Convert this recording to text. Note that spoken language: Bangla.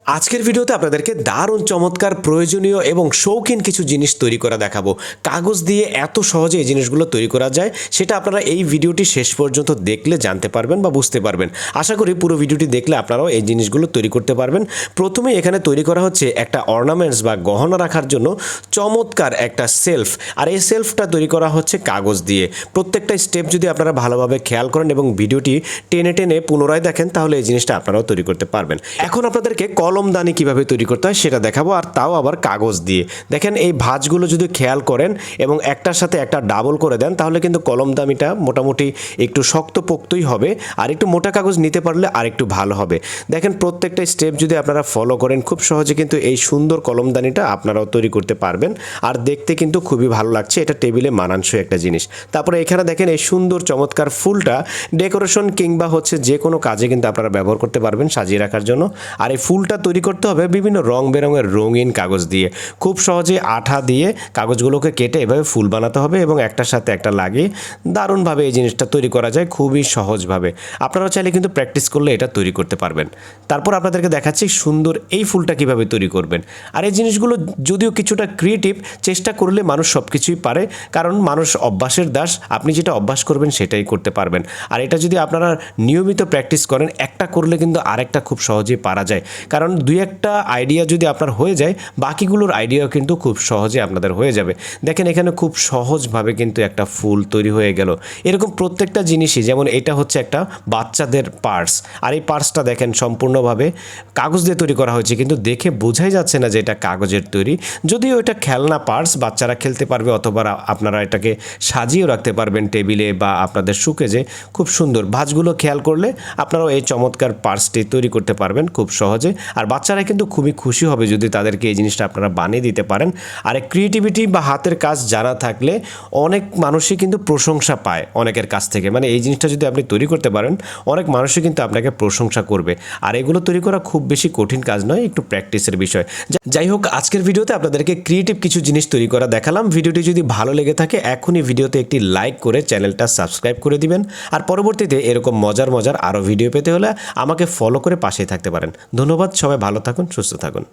আজকের ভিডিওতে আপনাদেরকে দারুণ চমৎকার প্রয়োজনীয় এবং শৌখিন কিছু জিনিস তৈরি করা দেখাবো। কাগজ দিয়ে এত সহজে এই জিনিসগুলো তৈরি করা যায় সেটা আপনারা এই ভিডিওটি শেষ পর্যন্ত দেখলে জানতে পারবেন বা বুঝতে পারবেন। আশা করি পুরো ভিডিওটি দেখলে আপনারাও এই জিনিসগুলো তৈরি করতে পারবেন। প্রথমে এখানে তৈরি করা হচ্ছে একটা অর্নামেন্টস বা গহনা রাখার জন্য চমৎকার একটা সেলফ, আর এই সেলফটা তৈরি করা হচ্ছে কাগজ দিয়ে। প্রত্যেকটা স্টেপ যদি আপনারা ভালোভাবে খেয়াল করেন এবং ভিডিওটি টেনে টেনে পুনরায় দেখেন তাহলে এই জিনিসটা আপনারাও তৈরি করতে পারবেন। এখন আপনাদেরকে কলমদানি কিভাবে তৈরি করতে হয় সেটা দেখাবো, আর তাও আবার কাগজ দিয়ে। দেখেন এই ভাঁজগুলো যদি খেয়াল করেন এবং একটার সাথে একটা ডাবল করে দেন তাহলে কিন্তু কলমদানিটা মোটামুটি একটু শক্তপোক্তই হবে, আর একটু মোটা কাগজ নিতে পারলে আর একটু ভালো হবে। দেখেন প্রত্যেকটা স্টেপ যদি আপনারা ফলো করেন খুব সহজে কিন্তু এই সুন্দর কলমদানিটা আপনারাও তৈরি করতে পারবেন। আর দেখতে কিন্তু খুবই ভালো লাগছে, এটা টেবিলে মানানসই একটা জিনিস। তারপরে এখানে দেখেন এই সুন্দর চমৎকার ফুলটা ডেকোরেশন কিংবা হচ্ছে যে কোনো কাজে কিন্তু আপনারা ব্যবহার করতে পারবেন সাজিয়ে রাখার জন্য। আর এই ফুলটা তৈরি করতে হবে বিভিন্ন রং বেরঙের রঙিন কাগজ দিয়ে। খুব সহজে আঠা দিয়ে কাগজগুলোকে কেটে এভাবে ফুল বানাতে হবে এবং একটার সাথে একটা লাগিয়ে দারুণভাবে এই জিনিসটা তৈরি করা যায় খুবই সহজভাবে। আপনারা চাইলে কিন্তু প্র্যাকটিস করলে এটা তৈরি করতে পারবেন। তারপর আপনাদেরকে দেখাচ্ছি সুন্দর এই ফুলটা কিভাবে তৈরি করবেন। আর এই জিনিসগুলো যদিও কিছুটা ক্রিয়েটিভ, চেষ্টা করলে মানুষ সব কিছুই পারে, কারণ মানুষ অভ্যাসের দাস। আপনি যেটা অভ্যাস করবেন সেটাই করতে পারবেন। আর এটা যদি আপনারা নিয়মিত প্র্যাকটিস করেন একটা করলে কিন্তু আরেকটা খুব সহজেই পারা যায়। কারণ দুই একটা আইডিয়া যদি আপনার হয়ে যায় বাকিগুলোর আইডিয়াও কিন্তু খুব সহজে আপনাদের হয়ে যাবে। দেখেন এখানে খুব সহজভাবে কিন্তু একটা ফুল তৈরি হয়ে গেল। এরকম প্রত্যেকটা জিনিসই, যেমন এটা হচ্ছে একটা বাচ্চাদের পার্স, আর এই পার্সটা দেখেন সম্পূর্ণভাবে কাগজ দিয়ে তৈরি করা হয়েছে, কিন্তু দেখে বোঝাই যাচ্ছে না যে এটা কাগজের তৈরি। যদিও এটা খেলনা পার্স, বাচ্চারা খেলতে পারবে, অথবা আপনারা এটাকে সাজিয়েও রাখতে পারবেন টেবিলে বা আপনাদের শোকেজে। খুব সুন্দর ভাঁজগুলো খেয়াল করলে আপনারাও এই চমৎকার পার্সটি তৈরি করতে পারবেন খুব সহজে। আর বাচ্চারা কিন্তু খুবই খুশি হবে যদি তাদেরকে এই জিনিসটা আপনারা বানিয়ে দিতে পারেন। আর ক্রিয়েটিভিটি বা হাতের কাজ জানা থাকলে অনেক মানুষই কিন্তু প্রশংসা পায় অনেকের কাছ থেকে। মানে এই জিনিসটা যদি আপনি তৈরি করতে পারেন অনেক মানুষই কিন্তু আপনাকে প্রশংসা করবে। আর এগুলো তৈরি করা খুব বেশি কঠিন কাজ নয়, একটু প্র্যাকটিসের বিষয়। যাই হোক, আজকের ভিডিওতে আপনাদেরকে ক্রিয়েটিভ কিছু জিনিস তৈরি করা দেখালাম। ভিডিওটি যদি ভালো লেগে থাকে এখনই ভিডিওতে একটি লাইক করে চ্যানেলটা সাবস্ক্রাইব করে দিবেন। আর পরবর্তীতে এরকম মজার আরও ভিডিও পেতে হলে আমাকে ফলো করে পাশেই থাকতে পারেন। ধন্যবাদ, সবাই ভালো থাকুন, সুস্থ থাকুন।